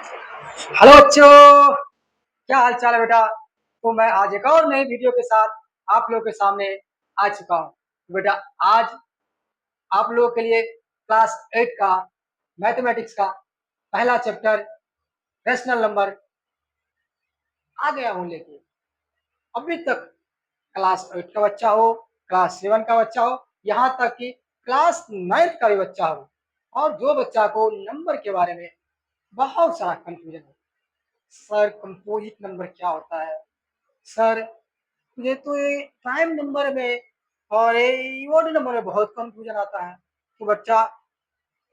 Hello बच्चों, क्या हाल चाल है बेटा। तो मैं आज एक और नई वीडियो के साथ आप लोगों के सामने आ चुका हूँ। बेटा आज आप लोगों के लिए क्लास 8 का मैथमेटिक्स का पहला चैप्टर रैशनल नंबर आ गया हूँ लेके। अभी तक क्लास 8 का बच्चा हो, क्लास 7 का बच्चा हो, यहाँ तक कि क्लास 9 का भी बच्चा हो, और जो बच्चा को नंबर के बारे में बहुत सारा कंफ्यूजन है। सर कंपोजिट नंबर क्या होता है, सर मुझे तो ये प्राइम नंबर में और ये ओड नंबर में बहुत कंफ्यूजन आता है। तो बच्चा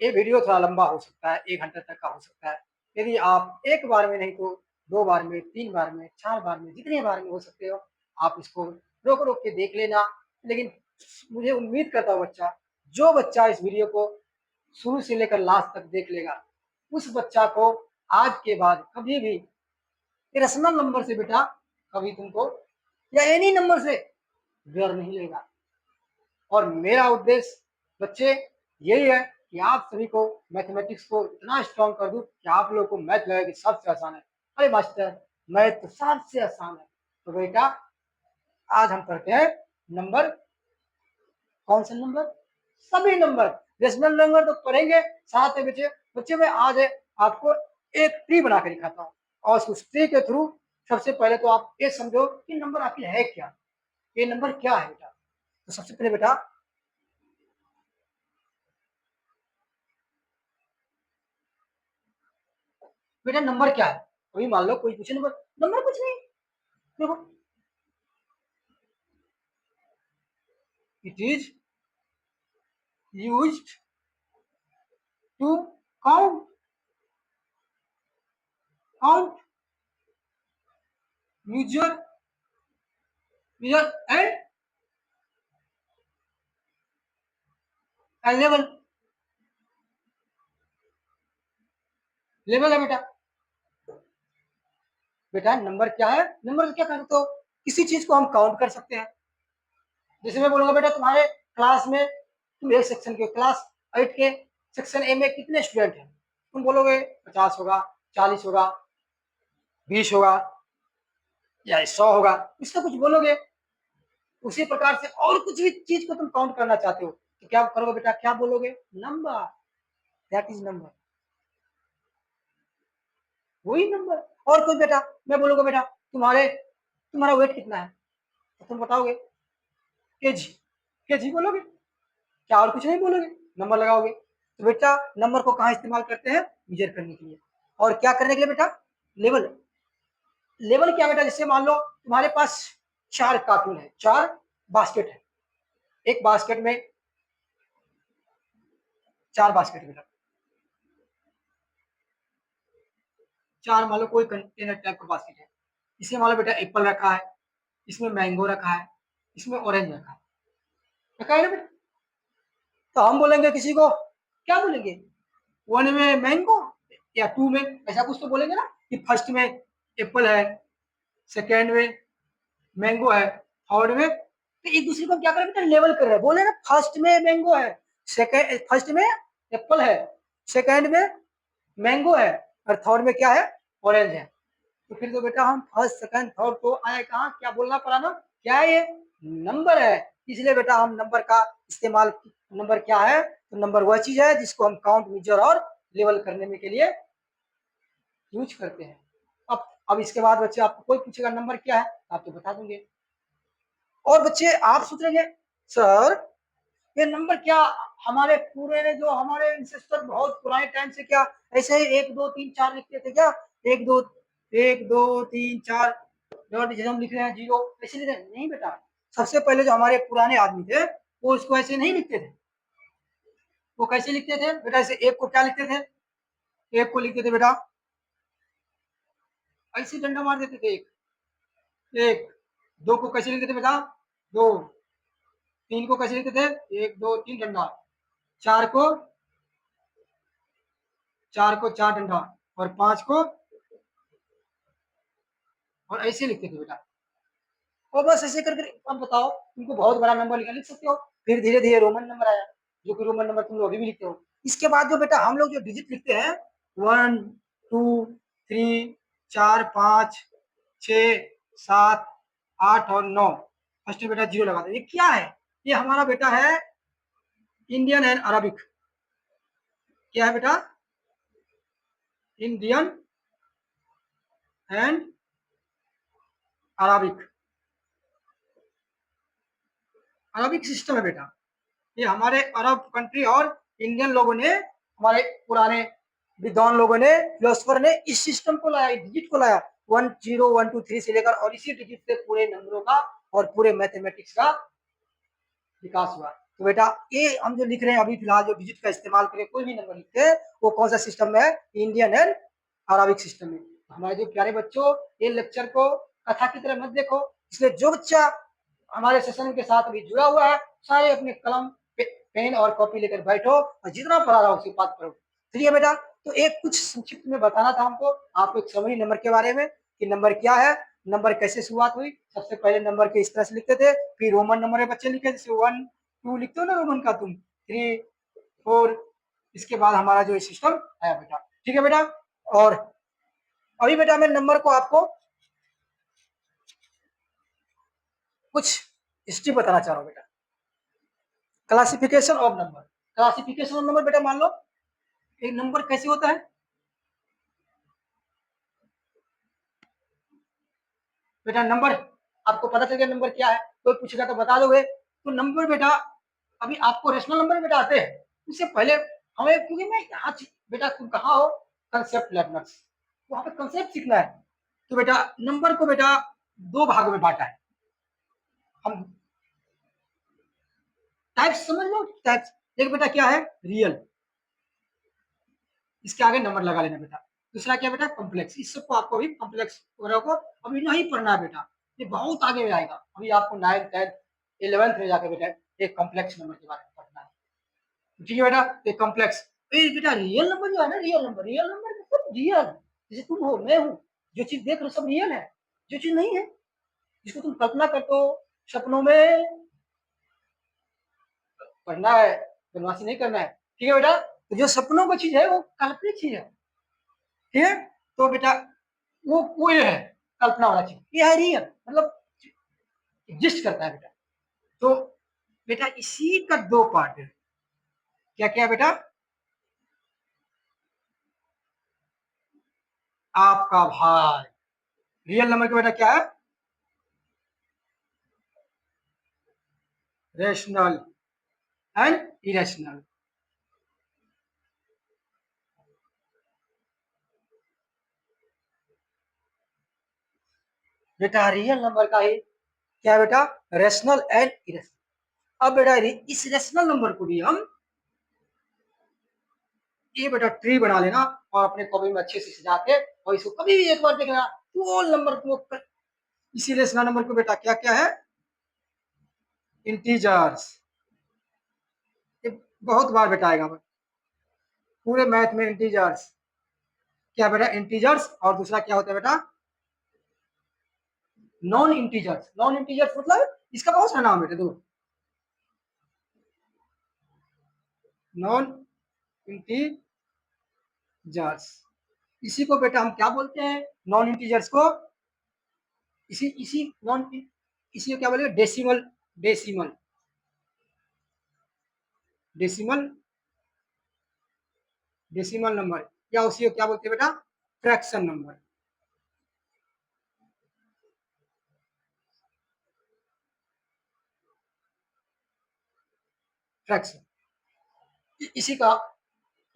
ये वीडियो थोड़ा लंबा हो सकता है, 1 घंटे तक का हो सकता है। यदि आप एक बार में नहीं तो 2 बार में, 3 बार में, 4 बार में, जितने बार में हो सकते हो आप इसको रोक रोक के देख लेना। लेकिन मुझे उम्मीद करता हूँ बच्चा, जो बच्चा इस वीडियो को शुरू से लेकर लास्ट तक देख लेगा, उस बच्चा को आज के बाद कभी भी रैशनल नंबर से बेटा कभी तुमको या एनी नंबर से डर नहीं लगेगा। और मेरा उद्देश्य बच्चे यही है कि आप सभी को मैथमेटिक्स को इतना स्ट्रॉन्ग कर दूं कि आप लोगों को मैथ लगे कि सबसे आसान है। अरे मास्टर मैथ तो सबसे आसान है। तो बेटा आज हम पढ़ते हैं नंबर। कौन सा नंबर? सभी नंबर। रेशनल नंबर तो पढ़ेंगे साथ में बच्चे। बच्चे मैं आज आपको एक ट्री बना के दिखाता हूँ, और उस ट्री के थ्रू सबसे पहले तो आप ये समझो कि नंबर आखिर है क्या, ये नंबर क्या है बेटा। तो सबसे पहले बेटा बेटा नंबर क्या है। अभी मान लो कोई पूछे नंबर, नंबर कुछ नहीं। देखो, it is used to count count measure measure and level. Level है बेटा। बेटा नंबर क्या है? नंबर से क्या कर सकते हो? किसी चीज को हम काउंट कर सकते हैं। जैसे मैं बोलूंगा बेटा तुम्हारे क्लास में, तुम एक सेक्शन के क्लास 8 के सेक्शन ए में कितने स्टूडेंट हैं? तुम बोलोगे 50 होगा, 40 होगा, 20 होगा, या 100 होगा, इसका कुछ बोलोगे। उसी प्रकार से और कुछ भी चीज को तुम काउंट करना चाहते हो तो क्या करोगे बेटा? क्या बोलोगे? नंबर। दैट इज नंबर, वही नंबर। और कुछ बेटा, मैं बोलूंगा बेटा तुम्हारा वेट कितना है, तो तुम बताओगे केजी। केजी बोलोगे, क्या और कुछ नहीं बोलोगे, नंबर लगाओगे। तो बेटा नंबर को कहाँ इस्तेमाल करते हैं? मेजर करने के लिए। और क्या करने के लिए बेटा? लेवल। लेवल क्या बेटा? जैसे मान लो तुम्हारे पास 4 कार्टून है, 4 बास्केट है। एक बास्केट में 4 बास्केट बेटा, 4 मान लो कोई कंटेनर टाइप का बास्केट है। इसमें मान लो बेटा एप्पल रखा है, इसमें मैंगो रखा है, इसमें ऑरेंज रखा है ना बेटा। तो हम बोलेंगे किसी को, क्या बोलेंगे? 1 में मैंगो या 2 में, ऐसा कुछ तो बोलेंगे ना, कि फर्स्ट में एप्पल है, सेकेंड में मैंगो है, थर्ड में। तो एक दूसरे को क्या कर रहे हैं? लेवल कर रहे हैं। बोले ना फर्स्ट में मैंगो है, सेकेंड फर्स्ट में एप्पल है, सेकेंड में मैंगो है, और थर्ड में क्या है? ऑरेंज है। तो फिर तो बेटा हम फर्स्ट सेकंड थर्ड तो आए कहाँ, क्या बोलना पड़ा ना? क्या है ये? नंबर है। इसलिए बेटा हम नंबर का इस्तेमाल, नंबर क्या है? तो नंबर वह चीज है जिसको हम काउंट, मेजर और लेवल करने में के लिए यूज करते हैं। अब इसके बाद बच्चे आपको कोई पूछेगा नंबर क्या है, आप तो बता देंगे। और बच्चे आप सोच रहे सर ये नंबर क्या, हमारे पूरे ने जो हमारे इंसेस्टर बहुत पुराने टाइम से क्या ऐसे ही 1 2 3 4 लिखते थे क्या? एक दो 1 2 3 4, जैसे हम लिख रहे हैं 0, ऐसे लिख रहे हैं? नहीं बेटा, सबसे पहले जो हमारे पुराने आदमी थे वो इसको ऐसे नहीं लिखते थे। वो कैसे लिखते थे बेटा? ऐसे एक को क्या लिखते थे? एक को लिखते थे बेटा ऐसे डंडा मार देते थे, एक एक। दो को कैसे लिखते थे बेटा? दो। तीन को कैसे लिखते थे? 1 2 3 डंडा। चार को, चार को 4 डंडा, और 5 को, और ऐसे लिखते थे बेटा। और बस ऐसे करके। अब बताओ तुमको बहुत बड़ा नंबर लिख सकते हो। फिर धीरे धीरे रोमन नंबर आया, जो कि रोमन नंबर तुम लोग अभी भी लिखते हो। इसके बाद जो बेटा हम लोग जो डिजिट लिखते हैं, 1 2 3, 4, 5, 6, 7, 8 और 9। फर्स्ट में बेटा 0 लगा दो। ये क्या है? ये हमारा बेटा है इंडियन एंड अरबिक। क्या है बेटा? Indian and Arabic. Arabic system है बेटा। ये हमारे अरब कंट्री और इंडियन लोगों ने, हमारे पुराने विद्वान लोगों ने, फिलोसफर ने इस सिस्टम को लाया, डिजिट को लाया। 1 0 1 2 3 से लेकर, और इसी डिजिट से पूरे नंबरों का और पूरे मैथमेटिक्स का विकास हुआ। तो बेटा ये हम जो लिख रहे हैं अभी फिलहाल, जो डिजिट का इस्तेमाल करके कोई भी नंबर लिखते हैं, वो कौन सा सिस्टम में है? इंडियन एंड अराबिक सिस्टम में। हमारे जो प्यारे बच्चों, ये लेक्चर को कथा की तरह मत देखो। इसलिए जो बच्चा हमारे सेशन के साथ अभी जुड़ा हुआ है, सारे अपने कलम पेन और कॉपी लेकर बैठो और जितना पढ़ा रहा उसी बात पढ़ो। चलिए बेटा, तो एक कुछ संक्षिप्त में बताना था हमको आपको, एक समरी नंबर के बारे में कि नंबर क्या है, नंबर कैसे शुरुआत हुई। सबसे पहले नंबर के इस तरह से लिखते थे, फिर रोमन नंबर में बच्चे लिखे, जैसे 1 2 लिखते हो ना रोमन का तुम, 3 4, इसके बाद हमारा जो सिस्टम है बेटा। ठीक है बेटा। और अभी बेटा मैं नंबर को आपको कुछ हिस्ट्री बताना चाह रहा हूँ बेटा। Classification of number. Classification of number बेटा, मान लो एक नंबर कैसे होता है बेटा। नंबर आपको पता चल गया नंबर क्या है, कोई पूछेगा तो बता दोगे। तो नंबर बेटा, अभी आपको रेशनल नंबर बेटा आते हैं, उससे पहले हमें, क्योंकि मैं यहाँ बेटा, तुम कहाँ हो? कंसेप्ट लर्नर्स, वहां पे कंसेप्ट सीखना है। तो बेटा नंबर को बेटा दो भागों में बांटा है हम। टाइप्स समझ लो, टाइप्स। एक बेटा क्या है? रियल, इसके आगे नंबर लगा लेना बेटा। दूसरा क्या बेटा? कॉम्प्लेक्स। इस सबको आपको अभी कॉम्प्लेक्स वगैरह को अभी नहीं पढ़ना है बेटा, ये बहुत आगे में आएगा। अभी आपको 9th 10th 11th में जाकर बेटा एक कॉम्प्लेक्स नंबर के बारे में पढ़ना है। ठीक है बेटा, एक कॉम्प्लेक्स। बेटा रियल नंबर जो है ना, रियल नंबर, रियल नंबर मतलब रियल, जैसे तुम हो, मैं हूँ, जो चीज देख रहे हो सब रियल है। जो चीज नहीं है, जिसको तुम कल्पना करते हो सपनों में, पढ़ना है, बदमाशी नहीं करना है। ठीक है बेटा, तो जो सपनों की चीज है वो काल्पनिक चीज है। ठीक है, तो बेटा वो ये है कल्पना वाला चीज, ये है रियल, मतलब एग्जिस्ट करता है बेटा। तो बेटा इसी का दो पार्ट है। क्या क्या बेटा? आपका भाई, रियल नंबर का बेटा क्या है? Rational and irrational. बेटा रियल नंबर का ही क्या है बेटा? Rational and irrational. अब बेटा इस रेशनल नंबर को भी हम, ये बेटा ट्री बना लेना और अपने कॉपी में अच्छे से सजा के, और इसको कभी भी एक बार देखना तो नंबर को, इसी रेशनल नंबर को बेटा क्या क्या है? इंटीजर्स। ये बहुत बार बेटा आएगा पूरे मैथ में, इंटीजर्स। क्या बेटा? इंटीजर्स। और दूसरा क्या होता है बेटा? Non integers. नॉन इंटीजर्स मतलब इसका बहुत सारा नाम बेटा, दो नॉन इंटीजर्स। इसी को बेटा हम क्या बोलते हैं? नॉन इंटीजर्स को, इसी इसी नॉन इसी को क्या बोलेंगे? Decimal. Decimal, decimal, decimal number, या उसी को क्या बोलते हैं बेटा? Fraction number. फ्रैक्शन, इसी का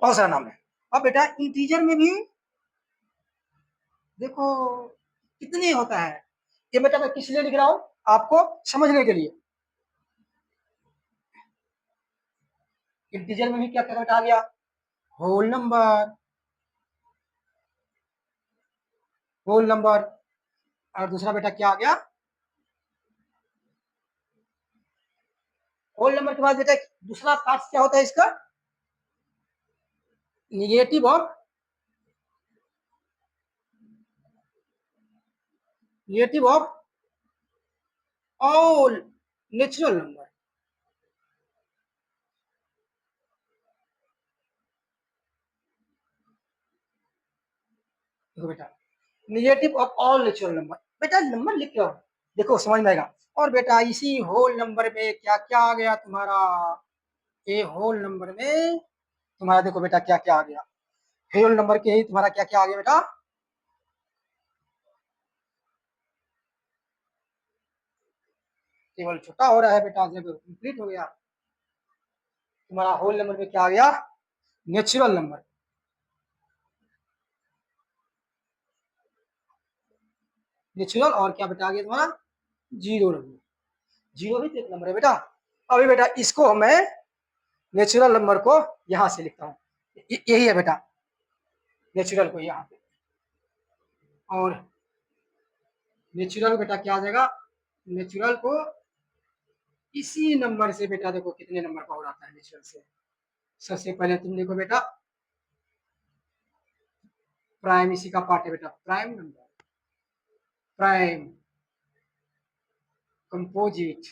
बहुत सारा नाम है। अब बेटा इंटीजर में भी देखो कितने होता है। ये बेटा मैं किस लिए लिख रहा हूं? आपको समझने के लिए। इंटीजर में भी क्या क्या बेटा आ गया? Whole number, whole number. और दूसरा बेटा क्या आ गया? होल नंबर के बाद बेटा दूसरा पार्ट क्या होता है इसका? Negative of, negative of all natural number. देखो बेटा, negative of all natural number. बेटा नंबर लिख लो, देखो समझ में आएगा। और बेटा इसी होल नंबर में क्या क्या आ गया तुम्हारा, ये होल नंबर में तुम्हारा देखो बेटा क्या क्या आ गया, होल नंबर के ही तुम्हारा क्या क्या आ गया बेटा, टेबल छोटा हो रहा है बेटा, जब कंप्लीट हो गया तुम्हारा होल नंबर में क्या आ गया, नेचुरल नंबर। नेचुरल और क्या बेटा आ गया तुम्हारा, जीरो नंबर। जीरो भी तो एक नंबर है बेटा। अभी बेटा इसको मैं नेचुरल नंबर को यहां से लिखता हूँ, यही है बेटा नेचुरल को यहाँ पे। और नेचुरल बेटा क्या आ जाएगा, नेचुरल को इसी नंबर से बेटा देखो कितने नंबर का हो रहा है नेचुरल से। सबसे पहले तुम देखो बेटा, प्राइम इसी का पार्ट है बेटा, प्राइम नंबर, प्राइम, कंपोजिट,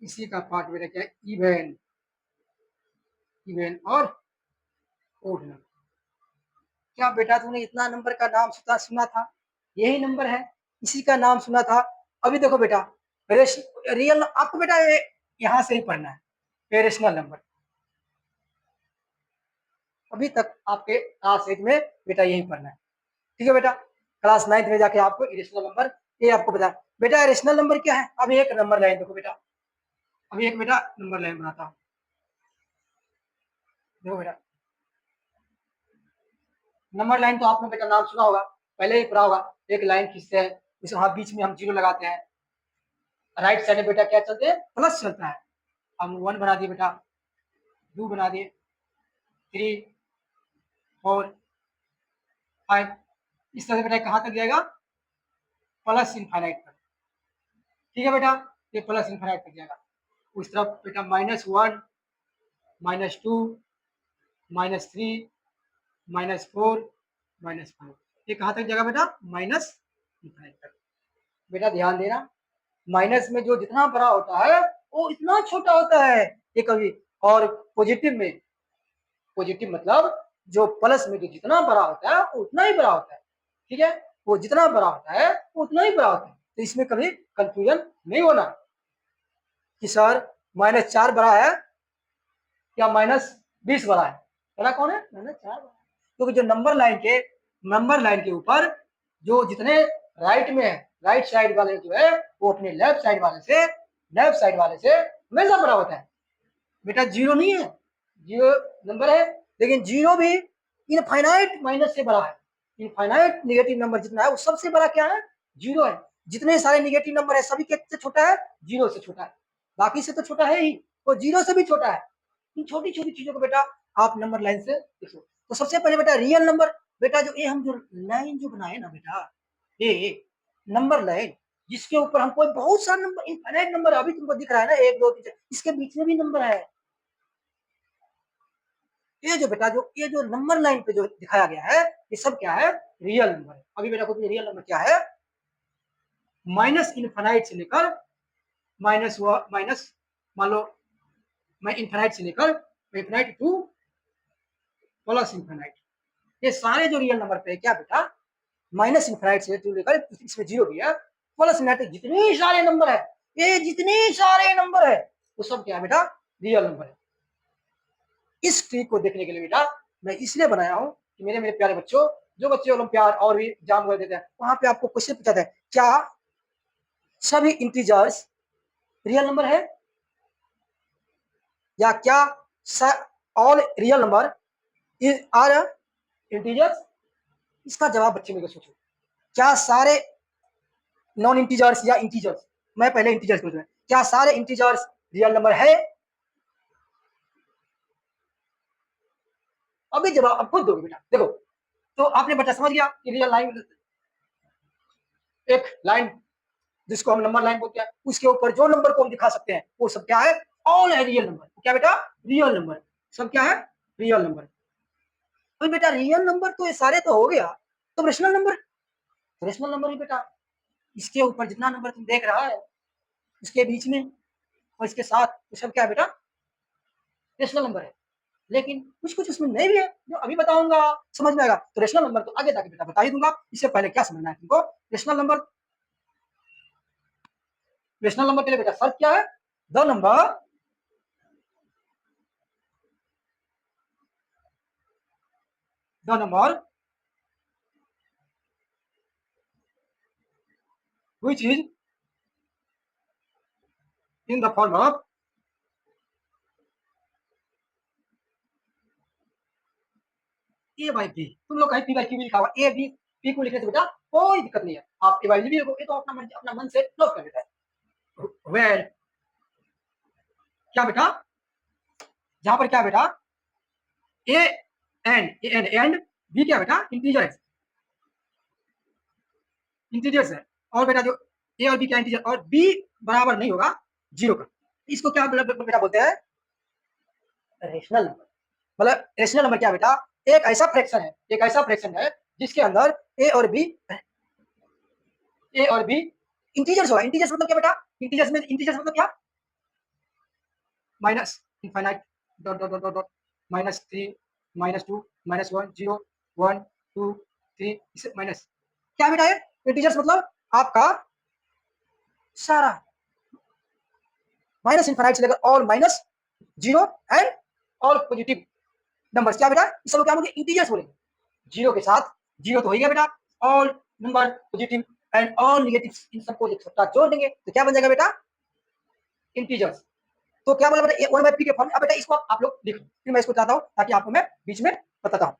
इसी का पार्ट बेटा क्या है, इवन, इवन और ओड नंबर। क्या बेटा तुमने इतना नंबर का नाम सुना था, यही नंबर है, इसी का नाम सुना था। अभी देखो बेटा रियल आपको बेटा यहां से ही पढ़ना है, रेशनल नंबर। अभी तक आपके क्लास 8 में बेटा यही पढ़ना है, ठीक है बेटा। क्लास 9 में जाके आपको इरेशनल नंबर ये आपको बता। बेटा इरेशनल नंबर क्या है, अभी एक नंबर लाइन देखो बेटा, अभी एक बेटा नंबर लाइन बनाता हूँ, देखो बेटा नंबर लाइन तो आपने बेटा नाम सुना होगा, पहले ही पढ़ा होगा। एक लाइन खींचते हैं, इसे वहां बीच में हम जीरो लगाते हैं, राइट साइड में बेटा क्या चलते हैं, प्लस चलता है। हम 1 बना दिए बेटा, 2 बना दिए, 3, 4, 5, इस तरह से बेटा कहाँ तक जाएगा, प्लस इनफाइनाइट तक, ठीक है बेटा। ये प्लस इनफाइनाइट तक जाएगा। उस तरफ बेटा -1, -2, -3, -4, -5, ये कहाँ तक जाएगा बेटा, माइनस इनफाइनाइट तक। बेटा ध्यान देना, माइनस में जो जितना बड़ा होता है वो इतना छोटा होता है ये कभी। और पॉजिटिव में, पॉजिटिव मतलब जो प्लस में जो जितना बड़ा होता है वो उतना ही बड़ा होता है, ठीक है। वो जितना बड़ा होता है वो उतना ही बड़ा होता है, तो इसमें कभी कंफ्यूजन नहीं होना कि सर -4 बड़ा है या -20 बड़ा है, बड़ा कौन है, -4 बड़ा है। क्योंकि जो नंबर लाइन के ऊपर जो जितने राइट में है, राइट साइड वाले जो है वो अपने लेफ्ट साइड वाले से हमेशा बड़ा होता है। बेटा जीरो नहीं है, जीरो नंबर है, लेकिन जीरो भी इनफाइनाइट माइनस से बड़ा है। इनफाइनाइट नेगेटिव नंबर जितना है वो सबसे बड़ा क्या है, जीरो है। जितने सारे नेगेटिव नंबर है सभी किससे छोटा है, जीरो से छोटा है, बाकी से तो छोटा है ही, वो जीरो से भी छोटा है। इन छोटी छोटी चीजों को बेटा आप नंबर लाइन से देखो। तो सबसे पहले बेटा रियल नंबर, बेटा जो ये हम जो लाइन जो बनाए ना बेटा, ये नंबर लाइन जिसके ऊपर हम कोई बहुत सारा नंबर इनफाइनाइट नंबर अभी तुमको दिख रहा है ना, 1 2 3 इसके बीच में भी नंबर है। ये जो बेटा जो ये जो नंबर लाइन पे जो दिखाया गया है ये सब क्या है, रियल नंबर है। अभी बेटा को रियल नंबर क्या है, माइनस इनफाइनाइट से लेकर माइनस मान लो मैं इनफाइनाइट से लेकर इनफाइनाइट टू प्लस इनफाइनाइट, ये सारे जो रियल नंबर पे है क्या बेटा, माइनस इनफाइनाइट से टू लेकर इसमें जीरो भी है, प्लस इनफाइनाइट जितने सारे नंबर है, ये जितने सारे नंबर है वो सब क्या है बेटा, रियल नंबर है। इस ट्रिक को देखने के लिए बेटा मैं इसलिए बनाया हूं कि मेरे मेरे प्यारे बच्चों, जो बच्चे ओलंपियाड और भी एग्जाम वगैरह देते हैं वहां पे आपको क्वेश्चन पूछा था, क्या सभी इंटीजर्स रियल नंबर है, या क्या all real number are integers. इसका जवाब बच्चे मेरे को सोचो, क्या सारे नॉन इंटीजर्स या इंटीजर्स, मैं पहले इंटीजर्स पूछ रहा हूं, क्या सारे इंटीजर्स रियल नंबर है। अभी जवाब अब खुद दोगे बेटा, देखो तो आपने बच्चा समझ गया कि रियल लाइन, एक लाइन जिसको हम नंबर लाइन बोलते हैं, उसके ऊपर जो नंबर को हम दिखा सकते हैं वो सब क्या है, ऑल है रियल नंबर। क्या बेटा, रियल नंबर, सब क्या है, रियल नंबर। तो बेटा रियल नंबर तो ये सारे तो हो गया, तो रेशनल नंबर, रेशनल नंबर ही बेटा इसके ऊपर जितना नंबर तुम देख रहा है इसके बीच में और इसके साथ, ये सब क्या है बेटा, रेशनल नंबर है। लेकिन कुछ कुछ उसमें नहीं भी है जो अभी बताऊंगा, समझ में आएगा। तो रेशनल नंबर तो आगे जाके बेटा बता ही दूंगा, इससे पहले क्या समझना है तुमको। रेशनल नंबर, रेशनल नंबर के लिए बेटा शर्त क्या है, the number which is in the form of A by B. तुम लोग कहीं पी बाई क्यू भी लिखा हुआ, ए बी पी को लिखने से बेटा कोई दिक्कत नहीं है, आप ए बाई बी लिखोगे तो अपना मन, अपना मन से नोट कर लेता है। वेल क्या बेटा, जहां पर क्या बेटा ए एंड बी क्या बेटा इंटीजर है, इंटीजर्स है। और बेटा जो ए और बी क्या इंटीजर, और बी बराबर नहीं होगा जीरो का, इसको क्या बेटा बोलते हैं रेशनल नंबर। मतलब रेशनल नंबर क्या बेटा, एक ऐसा फ्रैक्शन है, एक ऐसा फ्रैक्शन है जिसके अंदर ए और बी इंटीजर्स होगा। इंटीजर्स मतलब क्या बेटा, इंटीजर्स मतलब क्या, minus infinite dot dot dot dot -3 -2 -1 0 1 2 3 इसे माइनस क्या बेटा है इंटीजर्स मतलब आपका सारा माइनस इनफाइनाइट से लेकर all minus zero and all positive numbers क्या बेटा, इस सब क्या बोलेंगे इंटीजर्स बोलेंगे। जीरो के साथ जीरो तो हो गया बेटा, all number positive and all negative, इन सबको एक साथ जोड़ देंगे तो क्या बन जाएगा बेटा इंटीजर्स। तो क्या बोला बेटा वन बाई पी के फॉर्म। अब बेटा इसको आप लोग लिखो, फिर मैं इसको चाहता हूं ताकि आपको मैं बीच में बताता हूं।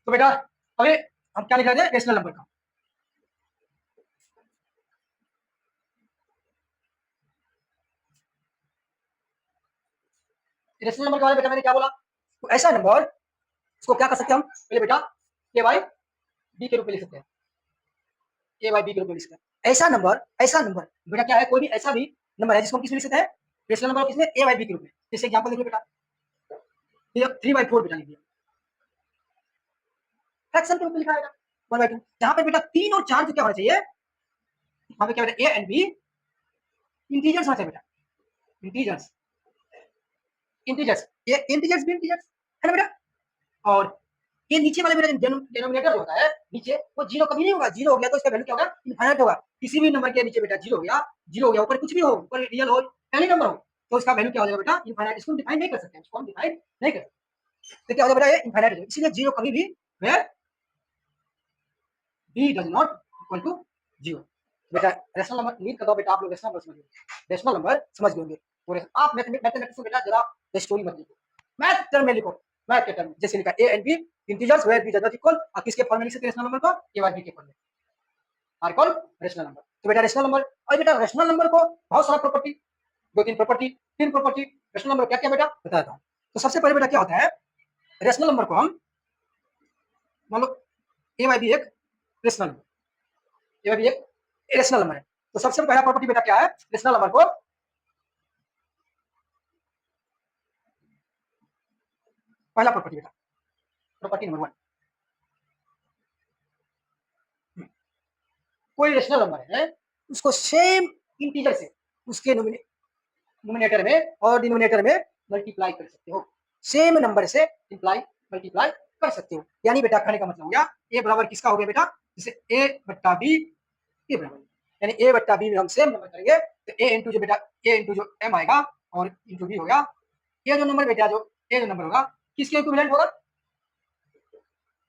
तो बेटा अभी हम क्या लिख रहे थे रेशनल नंबर का, रेशनल नंबर के बारे में बेटा मैंने क्या बोला, तो ऐसा नंबर इसको क्या कर सकते हैं हम पहले बेटा ए बाई बी के रूप में लिख सकते हैं, ए बाई बी के रूप में लिख सकते हैं। ऐसा नंबर बेटा क्या है, कोई भी ऐसा भी नंबर है जिसको हम किस में लिख सकते हैं रेशनल नंबर किसमें ए बाई बी के रूप में। जैसे एग्जांपल देखिए बेटा 3/4 बेटा लिख दिया, फ्रैक्शन के रूप में लिखा है 1/2, जहां पे बेटा 3 और 4 क्या होना चाहिए, वहां पे क्या बेटा ए एंड बी इंटीजर्स होना चाहिए बेटा, इंटीजर्स इंटीजर्स ये इंटीजर्स भी इंटीजर्स है ना बेटा। और ये नीचे वाले मेरा डिनोमिनेटर होता है नीचे, वो जीरो कभी नहीं होगा, जीरो हो गया तो इसका वैल्यू क्या होगा इनफाइनाइट होगा। किसी भी नंबर के नीचे बेटा जीरो हो गया, जीरो हो गया, ऊपर कुछ भी हो, ऊपर रियल हो एनी नंबर हो, तो इसका वैल्यू क्या हो जाएगा बेटा इनफाइनाइट। इसको डिफाइन नहीं कर सकते, इसको हम डिफाइन नहीं कर सकते, तो क्या हो जाएगा बेटा ये इनफाइनाइट हो, इसीलिए जीरो कभी भी where B does not equal to zero. बेटा रेशनल नंबर उम्मीद करता हूं बेटा आप लोग रेशनल नंबर समझ गए, रेशनल नंबर समझ गए होंगे। और आप मैथमेटिक्स में बेटा जरा स्टोरी मत लिखो, मैथ टर्म में लिखो, मैथ के टर्म में जैसे लिखा A and B integers where B does not equal, आप किसके फॉर्म में लिख सकते हैं रेशनल नंबर को ए बाई बी के फॉर्म में आर कॉल रेशनल नंबर। तो बेटा रेशनल नंबर, और बेटा रेशनल नंबर को बहुत सारा प्रॉपर्टी, दो तीन प्रॉपर्टी तीन प्रॉपर्टी रेशनल नंबर क्या क्या बेटा बताता हूँ। तो सबसे पहले बेटा क्या होता है रेशनल नंबर को हम मान लो ए बाई बी एक rational number, A by B एक रेशनल नंबर है। तो सबसे पहला प्रॉपर्टी बेटा क्या है रेशनल नंबर को, पहला प्रॉपर्टी बेटा प्रॉपर्टी नंबर 1, कोई रेशनल नंबर है उसको सेम इंटीजर से उसके नोमिनेटर में और डिनोमिनेटर में मल्टीप्लाई कर सकते हो, सेम नंबर से मल्टीप्लाई कर सकते हो। यानी बेटा कहने का मतलब हो गया ए बराबर किसका हो गया बेटा, जैसे ए बट्टा बी के बराबर, यानी ए बट्टा बी में हम सेम नंबर करेंगे तो ए इंटू जो बेटा ए इंटू जो एम आएगा और इंटू बी हो गया, ये जो नंबर बेटा जो ए जो नंबर होगा किसके इक्विवेलेंट होगा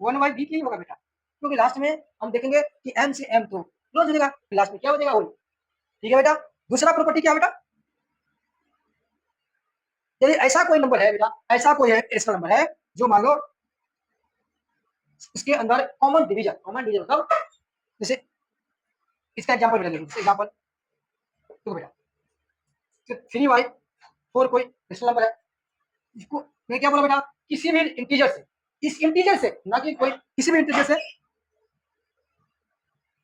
1/b की होगा बेटा, क्योंकि लास्ट में हम देखेंगे कि m से m तो क्लोज हो जाएगा, लास्ट में क्या हो जाएगा होल। ठीक है बेटा, दूसरा प्रॉपर्टी क्या बेटा, यदि ऐसा कोई नंबर है बेटा, ऐसा कोई रेशनल नंबर है जो मान लो इसके अंदर कॉमन डिवीजन मतलब जैसे इसका एग्जांपल बेटा देखो, एग्जांपल देखो बेटा 3/4 कोई रेशनल नंबर है, इसको मैं क्या बोला बेटा किसी भी इंटीजर से, इस इंटीजर से ना कि कोई किसी भी इंटीजर से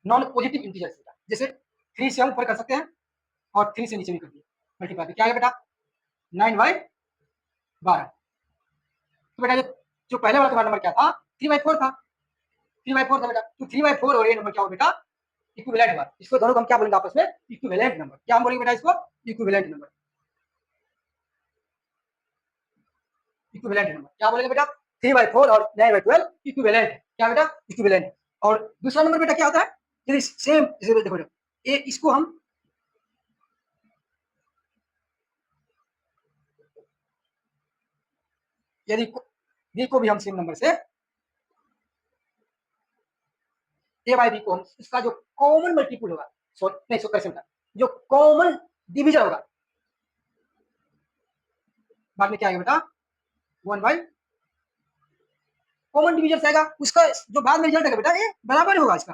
नॉन पॉजिटिव इंटीजर्स बेटा, जैसे 3 से हम ऊपर कर सकते हैं और 3 से नीचे भी कर दिए मल्टीप्लाई, तो क्या है बेटा 9/12। तो बेटा जो पहले वाला तुम्हारा नंबर क्या था 3/4 था, 3/4 था बेटा, तो 3/4 और ये नंबर क्या हो बेटा इक्विवेलेंट हुआ। इसको दोनों को हम क्या बोलेंगे आपस में इक्विवेलेंट नंबर। क्या हम बोलेंगे बेटा इसको इक्विवेलेंट नंबर, इक्विवेलेंट नंबर क्या बोलेंगे बेटा 3/4 और 9/12 इक्विवेलेंट है। क्या बेटा इक्विवेलेंट है। और दूसरा नंबर बेटा क्या होता है यदि सेम, देखो ये इसको हम यदि बी को भी हम सेम नंबर से ए बाई बी को हम इसका जो कॉमन मल्टीपल होगा नहीं सो कैसे होता जो कॉमन डिवीजन होगा बाद में क्या आएगा बेटा 1/, कॉमन डिवीजन आएगा उसका जो बाद में रिजल्ट आएगा बेटा ये बराबर होगा इसका,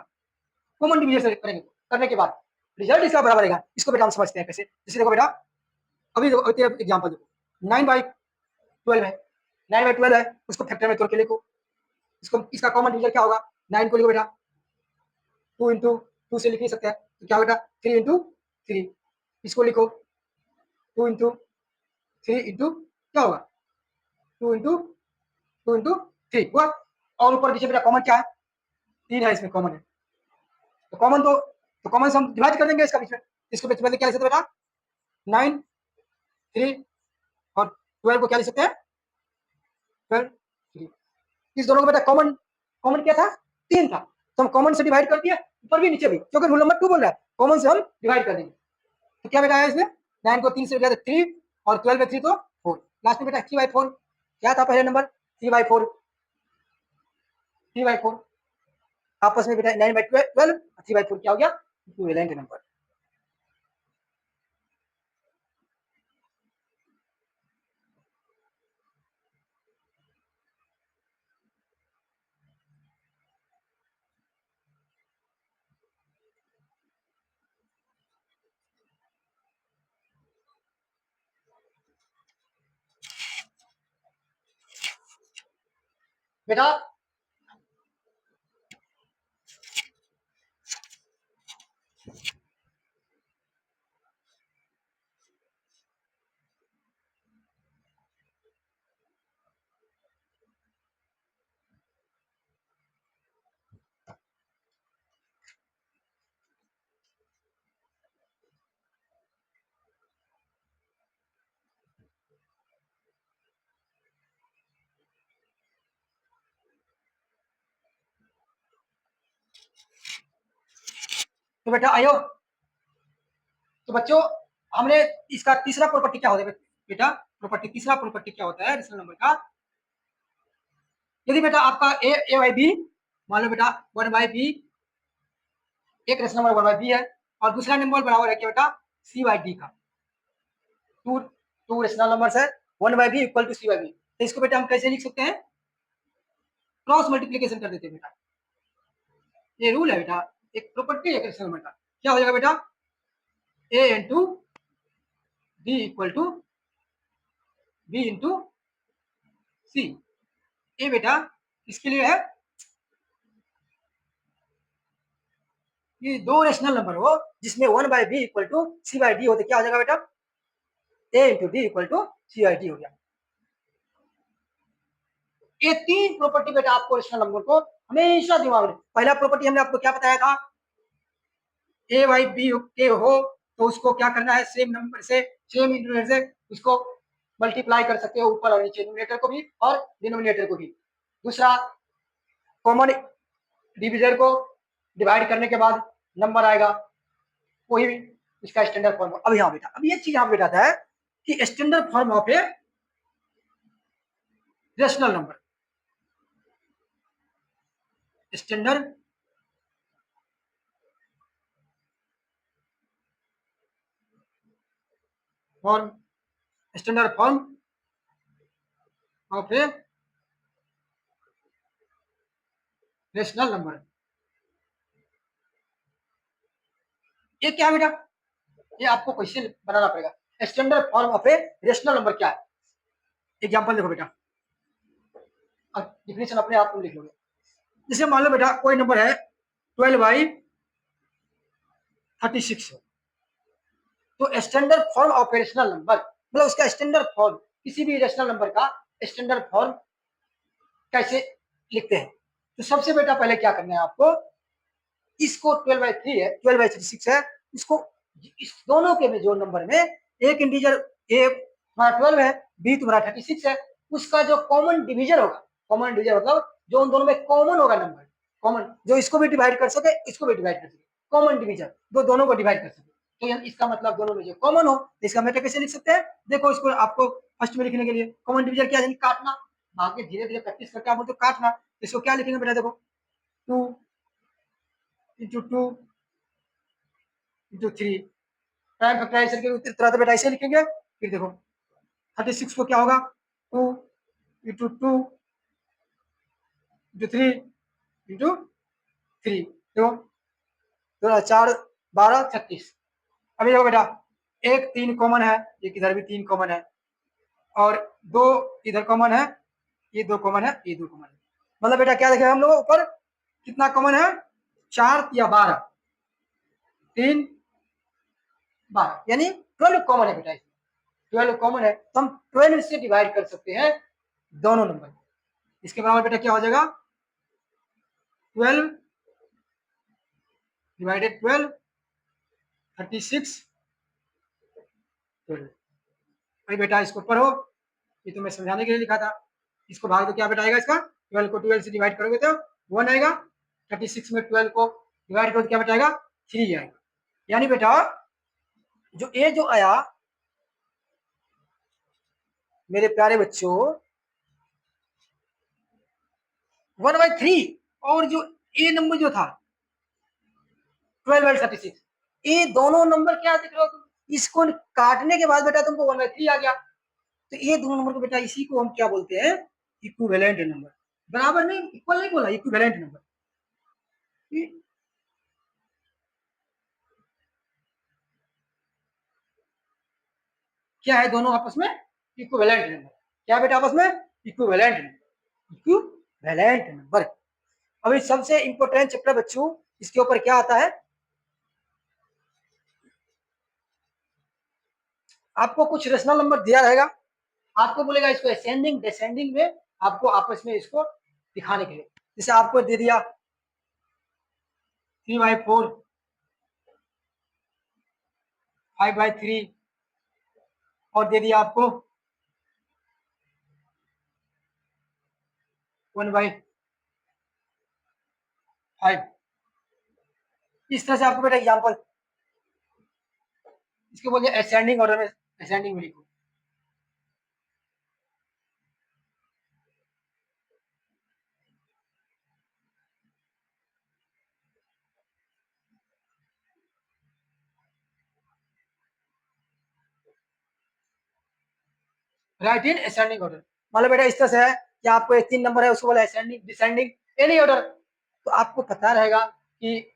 कॉमन डिवीजन करेंगे करने के बाद रिजल्ट इसका बराबर आएगा। इसको बेटा हम समझते हैं कैसे, जैसे देखो बेटा अभी एग्जाम्पल देखो 9/12 है, 9/12 है उसको फैक्टर में तोड़ के लिखो, इसको इसका कॉमन डिवीजन क्या होगा 9 को लिखो बेटा 2 इंटू 2 से लिख नहीं सकते हैं तो क्या बेटा 3 इंटू 3, इसको लिखो 2 इंटू 3 इंटू क्या होगा 2 इंटू 3 हुआ। और ऊपर नीचे बेटा कॉमन क्या है 3 है, इसमें कॉमन है तो कॉमन तो कॉमन से हम डिवाइड कर देंगे इसका बीच में, इसको पहले क्या लिख सकते बेटा 9 3 और 12 को क्या लिख सकते हैं 12 3। इस दोनों को बेटा कॉमन कॉमन क्या था 3 था तो हम कॉमन से डिवाइड कर दिया ऊपर भी नीचे भी क्योंकि रूल नंबर 2 बोल रहा है कॉमन से हम डिवाइड कर देंगे। तो क्या बेटा है इसमें 9 को 3 से डिवाइड 3 और 12 में 3 तो 4, लास्ट में बेटा 3/4 क्या था पहले नंबर 3/4 आपस में बेटा 9/12 3/4 क्या हो गया इक्विवेलेंट नंबर। बेटा तो बेटा आयो तो बच्चों हमने इसका तीसरा प्रॉपर्टी क्या होता है बेटा प्रॉपर्टी तीसरा प्रॉपर्टी क्या होता है रेशनल नंबर का, यदि बेटा आपका ए बाई बी मान लो बेटा 1/b एक रेशनल नंबर 1/b है और दूसरा नंबर बराबर है क्या बेटा c/d का, टू रेशनल नंबर है 1/b इक्वल टू c/b, तो इसको बेटा हम कैसे लिख सकते हैं क्रॉस मल्टीप्लीकेशन कर देते हैं बेटा, ये रूल है बेटा एक प्रॉपर्टी है रेशनल नंबर का। क्या हो जाएगा बेटा a into b equal to b into C, ये बेटा इसके लिए है ये दो रेशनल नंबर हो जिसमें 1/b इक्वल टू c/d होते क्या हो जाएगा बेटा a into d equal to c/d हो गया। ये तीन प्रॉपर्टी बेटा आपको रेशनल नंबर को हमेशा दिमाग में, पहला प्रॉपर्टी हमने आपको क्या बताया था a बाई बी के हो तो उसको क्या करना है सेम नंबर से सेम इंटीजर से उसको मल्टीप्लाई कर सकते हो ऊपर और नीचे न्यूमरेटर को भी और डिनोमिनेटर को भी। दूसरा कॉमन डिविजन को डिवाइड करने के बाद नंबर आएगा वही इसका स्टैंडर्ड फॉर्म। अब यहाँ बेटा अब ये चीज यहाँ बेटा था कि standard form of a rational number, standard form standard form of a rational number, ये क्या बेटा ये आपको क्वेश्चन बनाना पड़ेगा standard form of a rational number क्या है। एग्जांपल देखो बेटा डिफिनेशन अपने आप तुम लिख लोगे, जैसे मान लो बेटा कोई नंबर है 12/12 36 हो तो standard form of rational number, मतलब उसका स्टैंडर्ड फॉर्म, किसी भी रेशनल नंबर का स्टैंडर्ड फॉर्म कैसे लिखते हैं। तो सबसे बेटा पहले क्या करना है आपको, इसको 12/3 है, 12/36 है, इसको इस दोनों के में जो नंबर में एक इंटीजर ए तुम्हारा 12 है, बी तुम्हारा 36 है, उसका जो कॉमन डिवीजर होगा, कॉमन डिवीजर मतलब जो उन दोनों में कॉमन होगा नंबर, कॉमन जो इसको भी डिवाइड कर सके इसको भी डिवाइड कर सके, कॉमन डिवीजर जो दोनों को डिवाइड कर सके। तो इसका मतलब दोनों में जो कॉमन हो, इसका मैटर कैसे लिख सकते हैं, देखो इसको आपको फर्स्ट में लिखने के लिए कॉमन डिवीजर क्या है, काटना, आगे धीरे धीरे प्रैक्टिस करके आप तो काटना, इसको क्या लिखेंगे बेटा, देखो 2 इंटू 2 इंटू 3, प्राइम फैक्टराइजेशन के उत्तर तरह बेटा ऐसे लिखेंगे। फिर देखो 36 को क्या होगा, 2 इंटू 2 इंटू 3 इंटू 3, देखो 4 12 36। अभी देखो बेटा एक 3 कॉमन है, एक इधर भी 3 कॉमन है, और 2 इधर कॉमन है, ये 2 कॉमन है, ये 2 कॉमन है, मतलब बेटा क्या देखेगा हम लोग ऊपर कितना कॉमन है, 4 या 12, 3 12 यानी 12 कॉमन है बेटा, 12 कॉमन है तो हम 12 से डिवाइड कर सकते हैं दोनों नंबर। इसके बराबर बेटा क्या हो जाएगा, 12 डिवाइडेड 12, 36 12। अरे बेटा इसको पढ़ो, ये तो मैं समझाने के लिए लिखा था, इसको भाग दो क्या बेटा आएगा, इसका 12 को 12 से डिवाइड करोगे तो 1 आएगा, 36 में 12 को डिवाइड करो तो क्या बेटा आएगा, 3 आएगा। यानी बेटा जो ए जो आया मेरे प्यारे बच्चों 1/3, और जो ए नंबर जो था 12/36, ये दोनों नंबर क्या दिख रहे हो तुम, इसको काटने के बाद बेटा तुमको 1/3 आ गया, तो ये दोनों नंबर को बेटा इसी को हम क्या बोलते हैं, इक्विवेलेंट नंबर, बराबर नहीं, इक्वल नहीं बोला, इक्विवेलेंट नंबर। क्या है दोनों आपस में, इक्विवेलेंट नंबर, क्या बेटा आपस में, इक्विवेलेंट नंबर, इक्विवेलेंट नंबर। अभी सबसे इंपॉर्टेंट चैप्टर बच्चों इसके ऊपर क्या आता है, आपको कुछ रेशनल नंबर दिया रहेगा, आपको बोलेगा इसको असेंडिंग डिसेंडिंग में आपको आपस में इसको दिखाने के लिए, जैसे आपको दे दिया 3/4, 5/3, और दे दिया आपको 1/5, इस तरह से आपको बेटा एग्जाम्पल, इसके बोलिए असेंडिंग ऑर्डर में, असेंडिंग में लिखो, राइट इन असेंडिंग ऑर्डर, मतलब बेटा इस तरह से है कि आपको एक 3 नंबर है उसको बोला असेंडिंग डिसेंडिंग एनी ऑर्डर, तो आपको पता रहेगा कि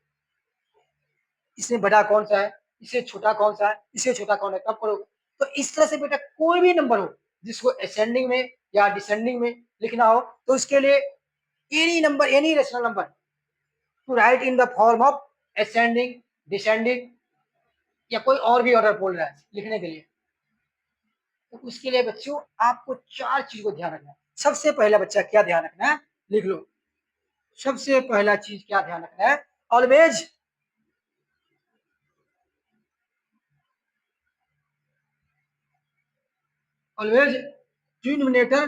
इसमें बड़ा कौन सा है, इससे छोटा कौन सा है, इससे छोटा कौन है, कब करोगे। तो इस तरह से बेटा कोई भी नंबर हो जिसको असेंडिंग में या डिसेंडिंग में लिखना हो तो उसके लिए any number, any rational number two right in the form of ascending descending या कोई और भी ऑर्डर बोल रहा है लिखने के लिए, तो उसके लिए बच्चों आपको 4 चीज को ध्यान रखना है। सबसे पहला बच्चा क्या ध्यान रखना है, लिख लो, सबसे पहला चीज क्या ध्यान रखना है, always always denominator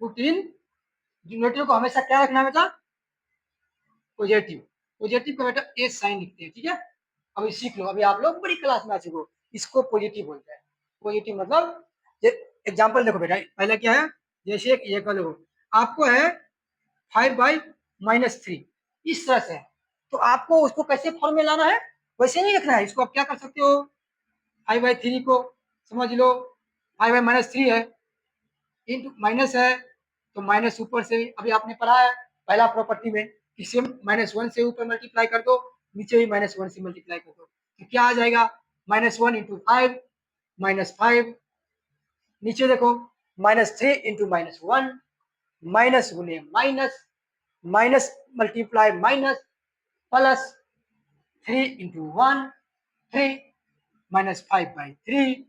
put in, denominator को हमेशा क्या रखना है बेटा, पॉजिटिव, पॉजिटिव का बेटा ए साइन लिखते हैं, ठीक है। अभी सीख लो, अभी आप लोग बड़ी क्लास में आ चुके हो, इसको पॉजिटिव बोलते हैं, पॉजिटिव मतलब एग्जाम्पल देखो बेटा, पहले क्या है, जैसे ये कर लो, आपको है 5/-3, इस तरह से है, तो आपको उसको कैसे फॉर्म में लाना है, वैसे नहीं लिखना है, इसको आप क्या कर सकते हो, 5/3 को समझ लो 5/-3 है, इंटू माइनस है तो माइनस ऊपर से, अभी आपने पढ़ा है पहला प्रॉपर्टी में कि सेम -1 से ऊपर मल्टीप्लाई कर दो, नीचे भी -1 से मल्टीप्लाई कर दो, तो क्या आ जाएगा, -1 × 5 -5 नीचे देखो -3 इंटू -1, माइनस गुने minus, minus multiply minus, plus 3 into 1 3 -5/3।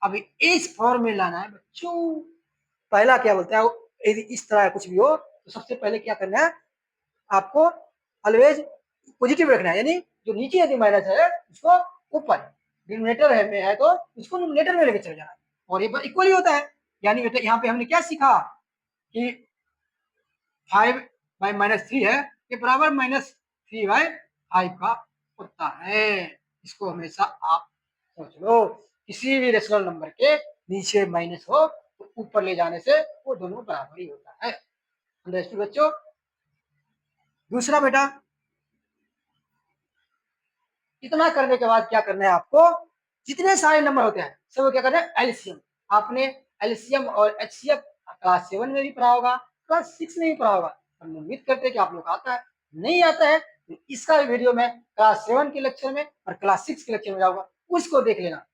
अभी इस फॉर्म में लाना है बच्चों। पहला क्या बोलता है, यदि इस तरह कुछ भी हो तो सबसे पहले क्या करना है, आपको ऑलवेज पॉजिटिव रखना है, यानी जो नीचे यदि माइनस है उसको ऊपर, डिनोमिनेटर है में है तो उसको न्यूमरेटर में लेके चले जाना है, और ये इक्वल ही होता है। यानी बेटा यहाँ पे हमने क्या सीखा कि 5/-3 है, ये बराबर -3/5 का होता है। इसको हमेशा आप सोच लो, किसी भी रेशनल नंबर के नीचे माइनस हो तो ऊपर ले जाने से वो दोनों बराबर ही होता है। अंडरस्टूड बच्चों। दूसरा बेटा, इतना करने के बाद क्या करना है आपको, जितने सारे नंबर होते हैं सब क्या करना है, एलसीएम। आपने एलसीएम और एचसीएफ क्लास 7 में भी पढ़ा होगा, क्लास 6 में भी पढ़ा होगा। हम उम्मीद करते हैं कि आप लोग आता है। नहीं आता है तो इसका वीडियो मैं क्लास 7 के लेक्चर में और क्लास 6 के लेक्चर में जाऊंगा, उसको देख लेना।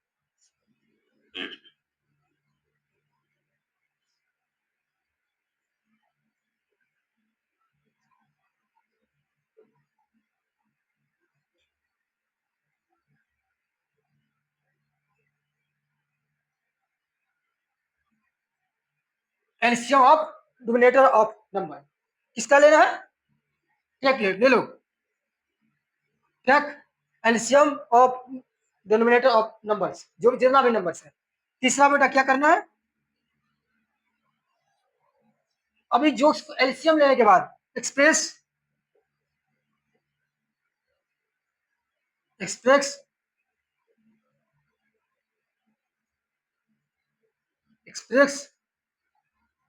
LCM of denominator of number किसका लेना है, कैलकुलेट ले लो। ठीक, LCM of denominator of numbers, जो जितना भी नंबर्स है। तीसरा बेटा क्या करना है, अभी जो एलसीएम लेने के बाद express express express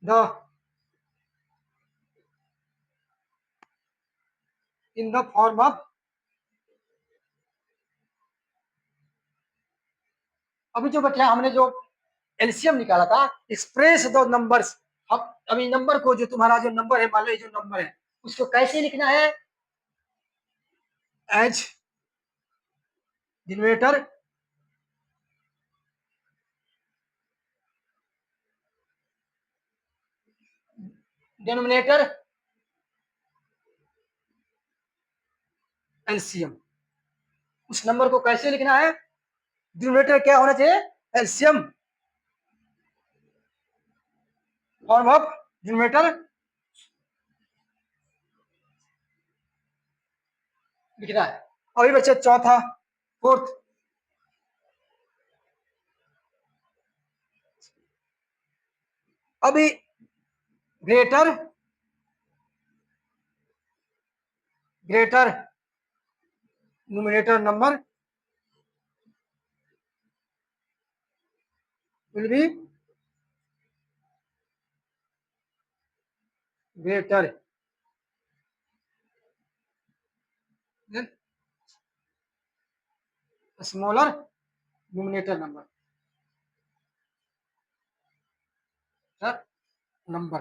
the in the form of, अभी जो बच्चा हमने जो एलसीएम निकाला था, एक्सप्रेस द नंबर्स। अब अभी नंबर को, जो तुम्हारा जो नंबर है, मान लो जो नंबर है उसको कैसे लिखना है, एज डिनोमिनेटर डिनोमिनेटर एलसीएम। उस नंबर को कैसे लिखना है, डिनोमिनेटर क्या होना चाहिए, एलसीएम फॉर्म ऑफ डिनोमिनेटर लिखना है। अभी बच्चे चौथा फोर्थ, अभी greater greater numerator number will be greater than smaller numerator number number.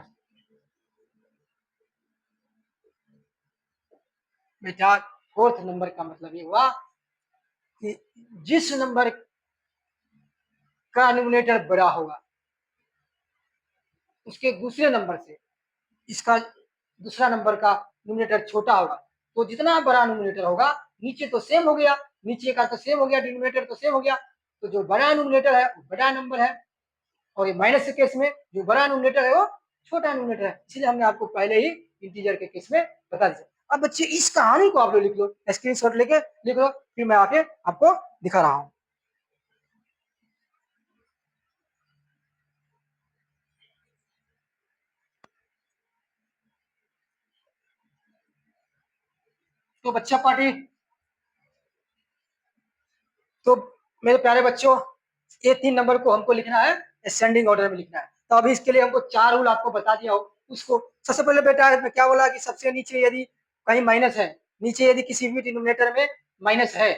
बेटा फोर्थ नंबर का मतलब ये हुआ कि जिस नंबर का न्यूमरेटर बड़ा होगा उसके दूसरे नंबर से इसका दूसरा नंबर का न्यूमरेटर छोटा होगा, तो जितना बड़ा न्यूमरेटर होगा, नीचे तो सेम हो गया, नीचे का तो सेम हो गया, डिनोमिनेटर तो सेम हो गया, तो जो बड़ा न्यूमरेटर है वो बड़ा नंबर है, और ये माइनस के केस में जो बड़ा न्यूमरेटर है वो छोटा न्यूमरेटर है। इसलिए हमने आपको पहले ही इंटीजर के केस में बता दिया। अब बच्चे इस कहानी को आप लोग लिख लो, स्क्रीनशॉट लेके लिख लो, फिर मैं आके आपको दिखा रहा हूँ। तो बच्चा पार्टी, तो मेरे प्यारे बच्चों, ये 3 नंबर को हमको लिखना है असेंडिंग ऑर्डर में लिखना है। तो अभी इसके लिए हमको 4 रूल आपको बता दिया हो, उसको सबसे पहले बेटा मैं क्या बोला कि सबसे नीचे यदि कहीं माइनस है, नीचे यदि किसी भी डिनोमिनेटर में माइनस है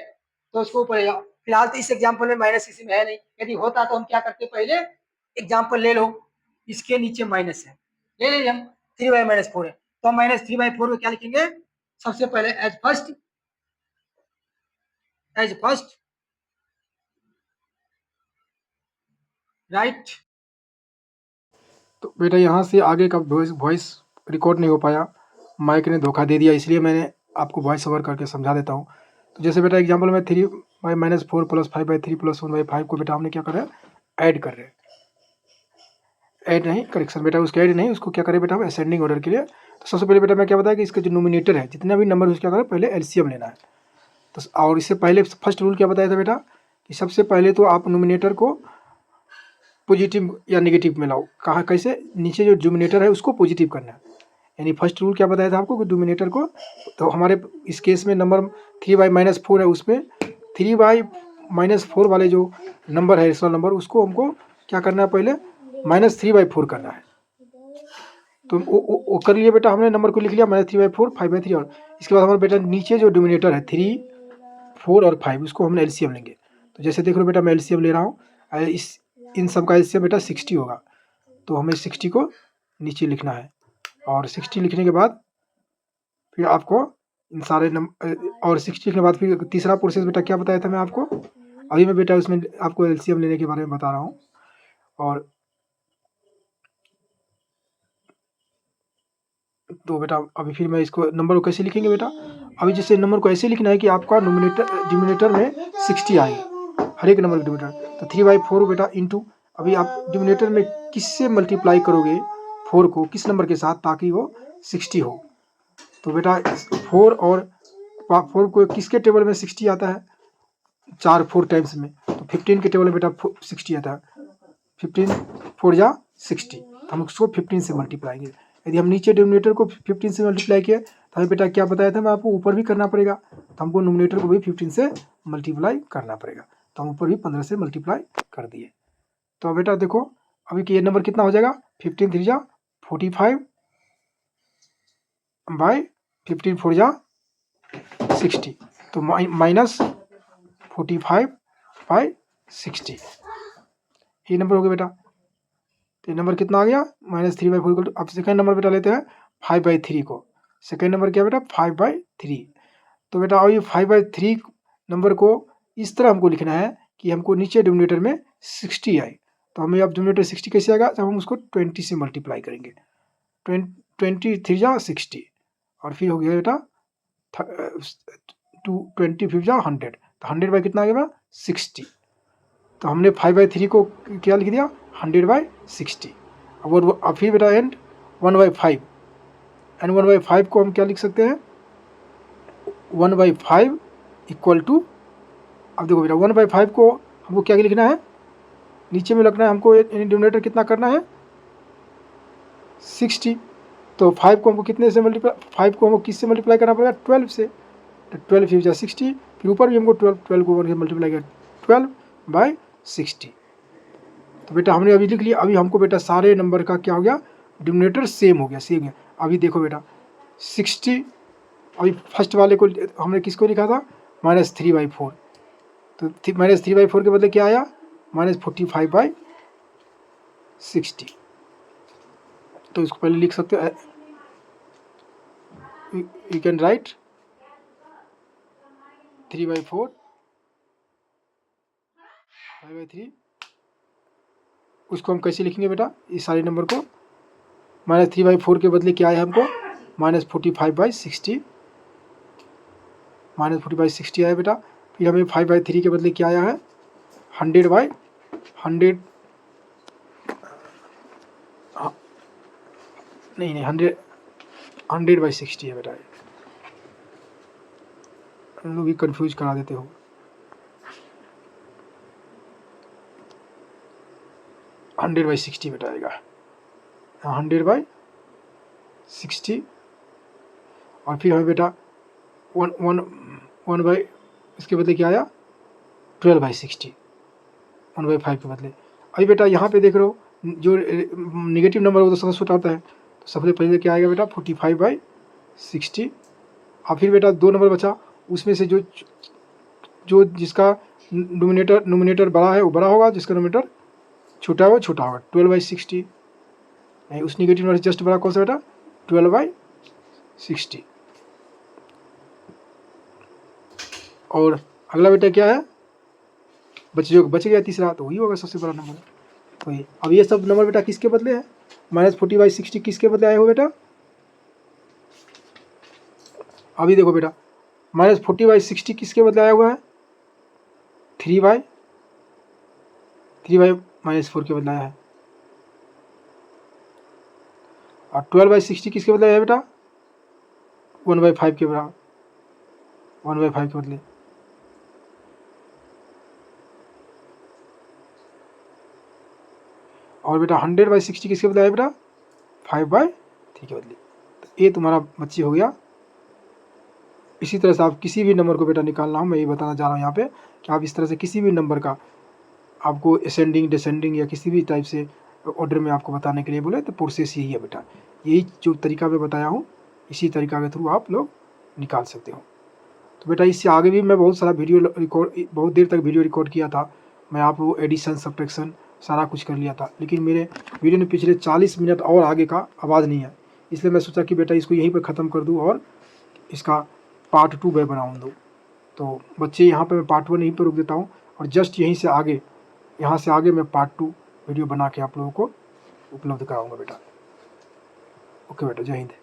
तो उसको ऊपर ले जाओ। फिलहाल तो इस एग्जाम्पल में माइनस किसी में है नहीं, यदि होता तो हम क्या करते, पहले एग्जाम्पल ले लो, इसके नीचे माइनस है, ले लीजिए हम 3/-4 है, तो हम -3/4 में क्या लिखेंगे, सबसे पहले एज फर्स्ट राइट तो बेटा यहाँ से आगे का वॉइस रिकॉर्ड नहीं हो पाया, माइक ने धोखा दे दिया, इसलिए मैंने आपको वॉइस ओवर करके समझा देता हूँ। तो जैसे बेटा एग्जाम्पल में 3/-4 + 5/3 + 1/5 को बेटा हमने क्या कर रहे हैं, ऐड कर रहे हैं। ऐड नहीं, करेक्शन बेटा, उसको ऐड नहीं, उसको क्या करें बेटा हम असेंडिंग ऑर्डर के लिए। तो सबसे पहले बेटा मैं क्या बताया कि इसका जो नोमिनेटर है, जितना भी नंबर उसको क्या करें, पहले एलसीएम लेना है। तो और इससे पहले फर्स्ट रूल क्या बताया था बेटा कि सबसे पहले तो आप नोमिनेटर को पॉजिटिव या नेगेटिव में लाओ। कहाँ कैसे, नीचे जो डिनोमिनेटर है उसको पॉजिटिव करना है। यानी फर्स्ट रूल क्या बताया था आपको कि डिनोमिनेटर को, तो हमारे इस केस में नंबर 3/-4 है, उसमें 3/-4 वाले जो नंबर है, रेशनल नंबर, उसको हमको क्या करना है, पहले -3/4 करना है। तो वो कर लिए बेटा, हमने नंबर को लिख लिया -3/4, 5/3। और इसके बाद हमारे बेटा नीचे जो डिनोमिनेटर है 3, 4 और 5, उसको हमने एलसीएम लेंगे। तो जैसे देख लो बेटा, मैं एलसीएम ले रहा हूँ, इन सब का एलसीएम बेटा 60 होगा। तो हमें 60 को नीचे लिखना है, और 60 लिखने के बाद फिर आपको इन सारे और 60 के बाद फिर तीसरा प्रोसेस बेटा क्या बताया था मैं आपको, अभी मैं बेटा उसमें आपको एलसीएम लेने के बारे में बता रहा हूँ। और तो बेटा अभी फिर मैं इसको नंबर को कैसे लिखेंगे बेटा, अभी जैसे नंबर को ऐसे लिखना है कि आपका डिनोमिनेटर में 60 आए, हर एक नंबर का डिनोमिनेटर। तो 3/4 बेटा इंटू, अभी आप डिनोमिनेटर में किससे मल्टीप्लाई करोगे 4 को, किस नंबर के साथ, ताकि वो 60 हो। तो बेटा 4 और 4 को किसके टेबल में 60 आता है, 4 टाइम्स में। तो 15 के टेबल में बेटा 60 आता है, 15 4 जा 60। हम उसको 15 से मल्टीप्लाई किए। यदि हम नीचे डिनोमिनेटर को 15 से मल्टीप्लाई किए तो हमें बेटा क्या बताया था मैं आपको, ऊपर भी करना पड़ेगा। तो हमको नोमिनेटर को भी 15 से मल्टीप्लाई करना पड़ेगा। तो हम ऊपर भी 15 से मल्टीप्लाई कर दिए। तो बेटा देखो अभी कि ये नंबर कितना हो जाएगा, 15 3 जा 45 बाई 15 4 जा 60। तो -45/60 ये नंबर हो गया बेटा। तो ये नंबर कितना आ गया, -3/4। अब सेकंड नंबर बेटा लेते हैं 5/3 को। सेकंड नंबर क्या बेटा, 5/3। तो बेटा अभी 5/3 नंबर को इस तरह हमको लिखना है कि हमको नीचे डिनोमिनेटर में 60 आए। तो हमें अब डिनोमिनेटर 60 कैसे आएगा, जब हम उसको 20 से मल्टीप्लाई करेंगे। 20 3 जा 60, और फिर हो गया बेटा 20 5 जा 100। तो 100 बाई कितना आ गया, 60। तो हमने 5/3 को क्या लिख दिया, 100/60। अब फिर बेटा एंड 1/5, एंड 1/5 को हम क्या लिख सकते हैं, 1/5 इक्वल टू, अब देखो बेटा 1/5 को हमको क्या लिखना है, नीचे में लिखना है हमको, डिनोमिनेटर कितना करना है 60। तो 5 को हमको कितने से मल्टीप्लाई, 5 को हमको किससे मल्टीप्लाई करना पड़ेगा, 12 से। तो 12 5 जा 60, फिर ऊपर भी हमको 12 को मल्टीप्लाई किया 12/60। तो बेटा हमने अभी लिख लिया। अभी हमको बेटा सारे नंबर का क्या हो गया, डिनोमिनेटर सेम हो गया, सेम है। अभी देखो बेटा 60, अभी फर्स्ट वाले को हमने किसको लिखा था, -3/4। तो -3/4 के बदले क्या आया, -45/60। तो इसको पहले लिख सकते हो, यू कैन राइट 3/4 5/3। उसको हम कैसे लिखेंगे बेटा, इस सारे नंबर को, -3/4 के बदले क्या आया हमको, -45/60, -40/60 आया बेटा। फिर हमें 5/3 के बदले क्या आया है, 100/100, नहीं 100/60 है बेटा। हम लोग भी कंफ्यूज करा देते हो। 100/60 बेटा आएगा, 100/60। और फिर हमें बेटा वन बाई, इसके बदले क्या आया, 12/60, 1/5 के बदले। अभी बेटा यहाँ पे देख रहे हो जो नेगेटिव नंबर हो तो सबसे छोटा होता है। तो सबसे पहले क्या आएगा बेटा, 45/60। और फिर बेटा 2 नंबर बचा, उसमें से जो जिसका नोमिनेटर बड़ा है वो बड़ा होगा, जिसका नोमिनेटर छोटा है वो छोटा होगा। 12/60 नहीं, उस नेगेटिव नंबर से जस्ट बड़ा कौन सा बेटा, 12/60। और अगला बेटा क्या है, जो बच गया तीसरा, तो वही होगा सबसे बड़ा नंबर। तो अब ये सब नंबर बेटा किसके बदले हैं, -40/60 किसके बदले आए हो बेटा? अभी देखो बेटा, -40/60 किसके बदले आया हुआ है? 3/-4 के बदले आया है। और 12/60 किसके बदले आया है बेटा? 1/5 के बराबर, 1/5 के बदले। और बेटा 100/60 किसके बदले आया बेटा? 5/3 के बदले। तो ये तुम्हारा बच्चे हो गया। इसी तरह से आप किसी भी नंबर को बेटा निकालना हो, मैं ये बताना चाह रहा हूँ यहाँ पे कि आप इस तरह से किसी भी नंबर का आपको असेंडिंग डिसेंडिंग या किसी भी टाइप से ऑर्डर में आपको बताने के लिए बोले तो प्रोसेस यही है बेटा। यही जो तरीका मैं बताया हूँ, इसी तरीका के थ्रू आप लोग निकाल सकते हो। तो बेटा इससे आगे भी मैं बहुत सारा वीडियो बहुत देर तक वीडियो रिकॉर्ड किया था। मैं आपको एडिशन सब्ट्रैक्शन सारा कुछ कर लिया था, लेकिन मेरे वीडियो में पिछले 40 मिनट और आगे का आवाज़ नहीं है, इसलिए मैं सोचा कि बेटा इसको यहीं पर ख़त्म कर दूँ और इसका पार्ट 2 मैं बनाऊँ दूँ। तो बच्चे यहाँ पे मैं पार्ट 1 यहीं पर रुक देता हूँ और जस्ट यहाँ से आगे मैं पार्ट 2 वीडियो बना के आप लोगों को उपलब्ध कराऊँगा बेटा। ओके बेटा, जय हिंद।